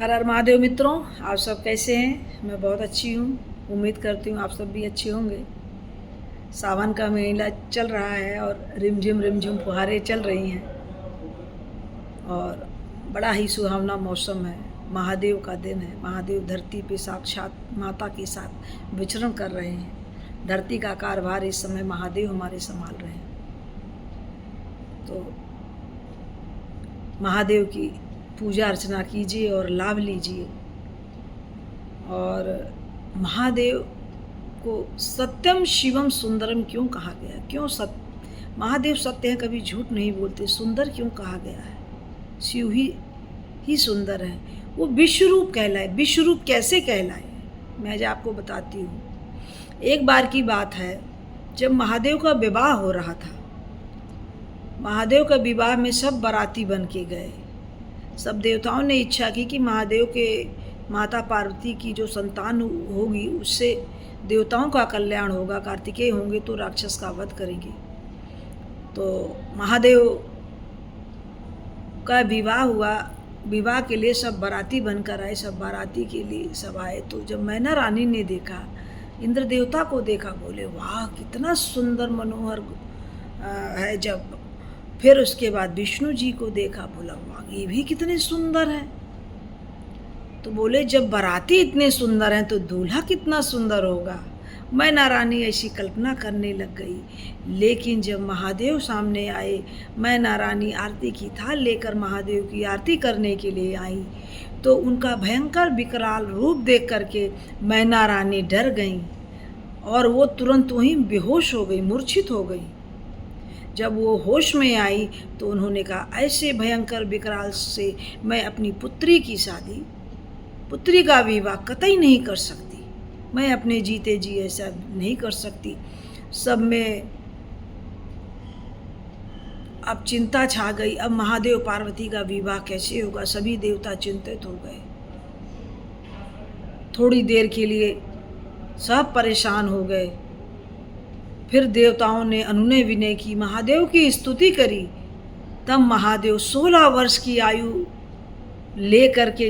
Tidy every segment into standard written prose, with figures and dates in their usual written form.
हर हर महादेव मित्रों, आप सब कैसे हैं। मैं बहुत अच्छी हूँ। उम्मीद करती हूँ आप सब भी अच्छे होंगे। सावन का महीना चल रहा है और रिमझिम फुहारें चल रही हैं और बड़ा ही सुहावना मौसम है। महादेव का दिन है। महादेव धरती पे साक्षात माता के साथ विचरण कर रहे हैं। धरती का कारभार इस समय महादेव हमारे संभाल रहे हैं। तो महादेव की पूजा अर्चना कीजिए और लाभ लीजिए। और महादेव को सत्यम शिवम सुंदरम क्यों कहा गया? क्यों महादेव सत्य हैं, कभी झूठ नहीं बोलते। सुंदर क्यों कहा गया है? शिव ही सुंदर है। वो विश्वरूप कहलाए। विश्वरूप कैसे कहलाए, मैं आज आपको बताती हूँ। एक बार की बात है, जब महादेव का विवाह हो रहा था। महादेव का विवाह में सब बाराती बन के गए। सब देवताओं ने इच्छा की कि महादेव के माता पार्वती की जो संतान होगी उससे देवताओं का कल्याण होगा। कार्तिकेय होंगे तो राक्षस का वध करेंगे। तो महादेव का विवाह हुआ। विवाह के लिए सब बाराती बनकर आए। सब बाराती के लिए सब आए। तो जब मैना रानी ने देखा, इंद्र देवता को देखा, बोले वाह कितना सुंदर मनोहर है। जब फिर उसके बाद विष्णु जी को देखा, बोला वाह ये भी कितने सुंदर हैं। तो बोले जब बाराती इतने सुंदर हैं तो दूल्हा कितना सुंदर होगा। मैना रानी ऐसी कल्पना करने लग गई। लेकिन जब महादेव सामने आए, मैना रानी आरती की थाल लेकर महादेव की आरती करने के लिए आई, तो उनका भयंकर विकराल रूप देख करके मैना रानी डर गई और वो तुरंत वहीं बेहोश हो गई, मूर्छित हो गई। जब वो होश में आई तो उन्होंने कहा ऐसे भयंकर विकराल से मैं अपनी पुत्री की शादी, पुत्री का विवाह कतई नहीं कर सकती। मैं अपने जीते जी ऐसा नहीं कर सकती। सब में अब चिंता छा गई। अब महादेव पार्वती का विवाह कैसे होगा? सभी देवता चिंतित हो गए। थोड़ी देर के लिए सब परेशान हो गए। फिर देवताओं ने अनुनय विनय की, महादेव की स्तुति करी। तब महादेव 16 वर्ष की आयु लेकर के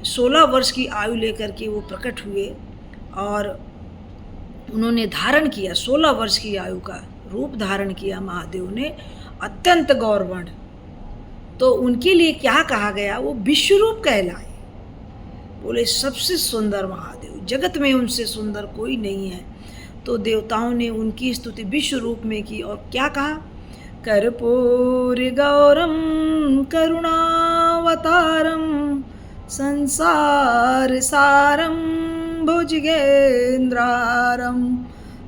16 वर्ष की आयु लेकर के वो प्रकट हुए और उन्होंने धारण किया। 16 वर्ष की आयु का रूप धारण किया महादेव ने, अत्यंत गौरवर्ण। तो उनके लिए क्या कहा गया? वो विश्वरूप कहलाए। बोले सबसे सुंदर महादेव, जगत में उनसे सुंदर कोई नहीं है। तो देवताओं ने उनकी स्तुति विश्व रूप में की और क्या कहा? कर्पूरी गौरम करुणावतारम संसार सारम भुजगेंद्रारम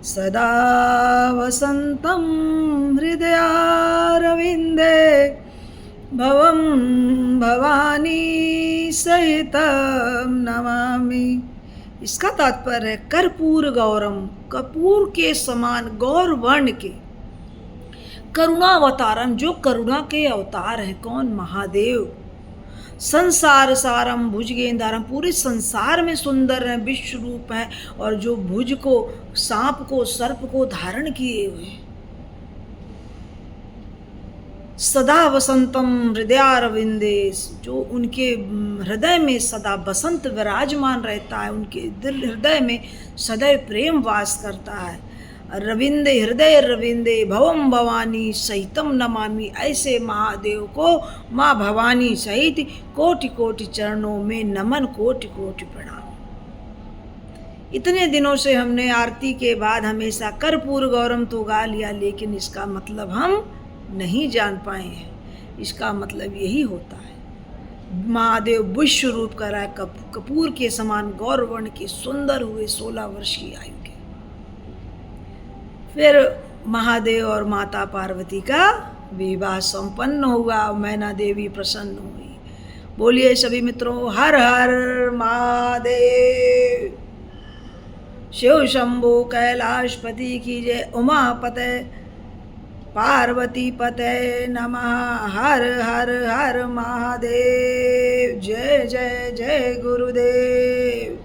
सदा वसंतम हृदयारविंदे भवम भवानी सहितम नमामि। इसका तात्पर्य है कर्पूर गौरम, कपूर के समान गौर वर्ण के, करुणावतारम जो करुणा के अवतार हैं। कौन? महादेव। संसार सारम भुजगेंद्रारम पूरे संसार में सुंदर है, विश्व रूप है। और जो भुज को, सांप को, सर्प को धारण किए हुए, सदा वसंतम हृदयारविंदे जो उनके हृदय में सदा बसंत विराजमान रहता है। उनके दिल हृदय में सदैव प्रेम वास करता है। रविंदे हृदय रविंदे भवम भवानी सहितम नमामि। ऐसे महादेव को माँ भवानी सहित कोटि कोटि चरणों में नमन, कोटि कोटि प्रणाम। इतने दिनों से हमने आरती के बाद हमेशा कर्पूर गौरम तो गा लिया, लेकिन इसका मतलब हम नहीं जान पाए हैं। इसका मतलब यही होता है महादेव विश्व रूप कर रहा है, कपूर के समान गौरवर्ण के सुंदर हुए 16 वर्ष की आयु के। फिर महादेव और माता पार्वती का विवाह संपन्न हुआ। मैना देवी प्रसन्न हुई। बोलिए सभी मित्रों, हर हर महादेव। शिव शंभु कैलाशपति की जय। उमापते पार्वती पते नमः। हर हर हर महादेव। जय जय जय गुरुदेव।